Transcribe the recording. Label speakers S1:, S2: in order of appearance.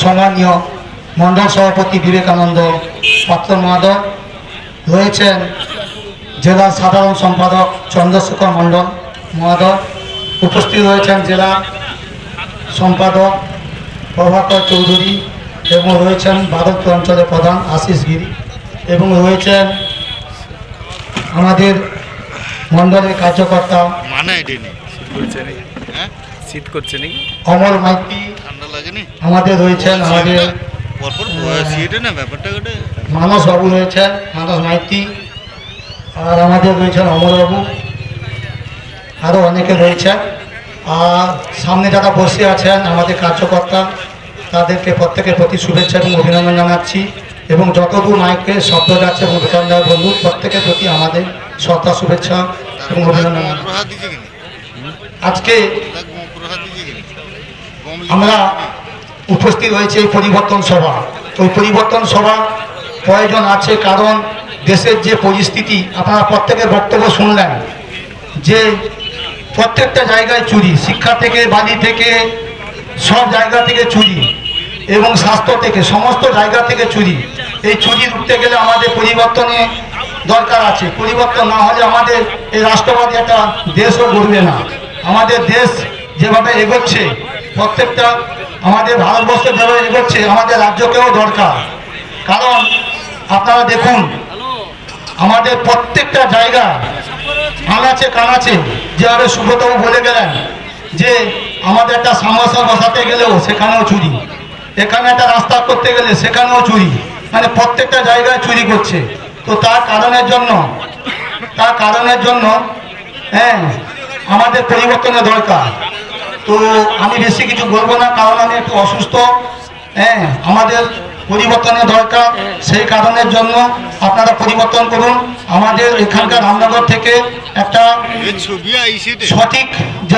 S1: সম্মানীয় মন্ডল সভাপতি বিবেকানন্দ পাত্র মহোদয় রয়েছেন, জেলা সাধারণ সম্পাদক চন্দ্রশেখর মণ্ডল মহোদয় উপস্থিত রয়েছেন, জেলা সম্পাদক প্রভাকর চৌধুরী এবং রয়েছেন ভারতপুর অঞ্চলের প্রধান আশিস গিরি এবং রয়েছেন আমাদের মণ্ডলের কার্যকর্তা অমর মাইতি, আমাদের রয়েছেন আমাদের মানস বাবু রয়েছেন, মানস মাইতি, আর আমাদের রয়েছেন অমরবাবু, আরও অনেকে রয়েছেন। আর সামনে যারা বসে আছেন আমাদের কার্যকর্তা, তাদেরকে প্রত্যেকের প্রতি শুভেচ্ছা এবং অভিনন্দন জানাচ্ছি এবং যতদূর মাইকে শব্দ যাচ্ছে এবং দোকানদার বন্ধু প্রত্যেকের প্রতি আমাদের শ্রদ্ধা শুভেচ্ছা এবং অভিনন্দন। আজকে আমরা উপস্থিত হয়েছে এই পরিবর্তন সভা। ওই পরিবর্তন সভা প্রয়োজন আছে, কারণ দেশের যে পরিস্থিতি আপনারা প্রত্যেকের বক্তব্য শুনলেন যে প্রত্যেকটা জায়গায় চুরি, শিক্ষা থেকে বাড়ি থেকে সব জায়গা থেকে চুরি এবং স্বাস্থ্য থেকে সমস্ত জায়গা থেকে চুরি। এই চুরি রুখতে গেলে আমাদের পরিবর্তনে দরকার আছে। পরিবর্তন না হলে আমাদের এই রাষ্ট্রবাদী একটা দেশও গড়বে না। আমাদের দেশ যেভাবে এগোচ্ছে, প্রত্যেকটা আমাদের ভারতবর্ষ যেভাবে এগোচ্ছে, আমাদের রাজ্যকেও দরকার। কারণ আপনারা দেখুন আমাদের প্রত্যেকটা জায়গা আনাচে কানাচে, যেভাবে সুব্রতবাবু বলে গেলেন যে আমাদের একটা সামোসা বসাতে গেলেও সেখানেও চুরি, এখানে একটা রাস্তা করতে গেলে সেখানেও চুরি, মানে প্রত্যেকটা জায়গায় চুরি করছে। তো তার কারণের জন্য আমাদের পরিবর্তনের দরকার। তো আমি বেশি কিছু বলবো না, কারণ আমি একটু অসুস্থ। আমাদের পরিবর্তনের দরকার, সেই কারণের জন্য আপনারা পরিবর্তন করুন। আমাদের এখানকার রামনগর থেকে একটা সঠিক যে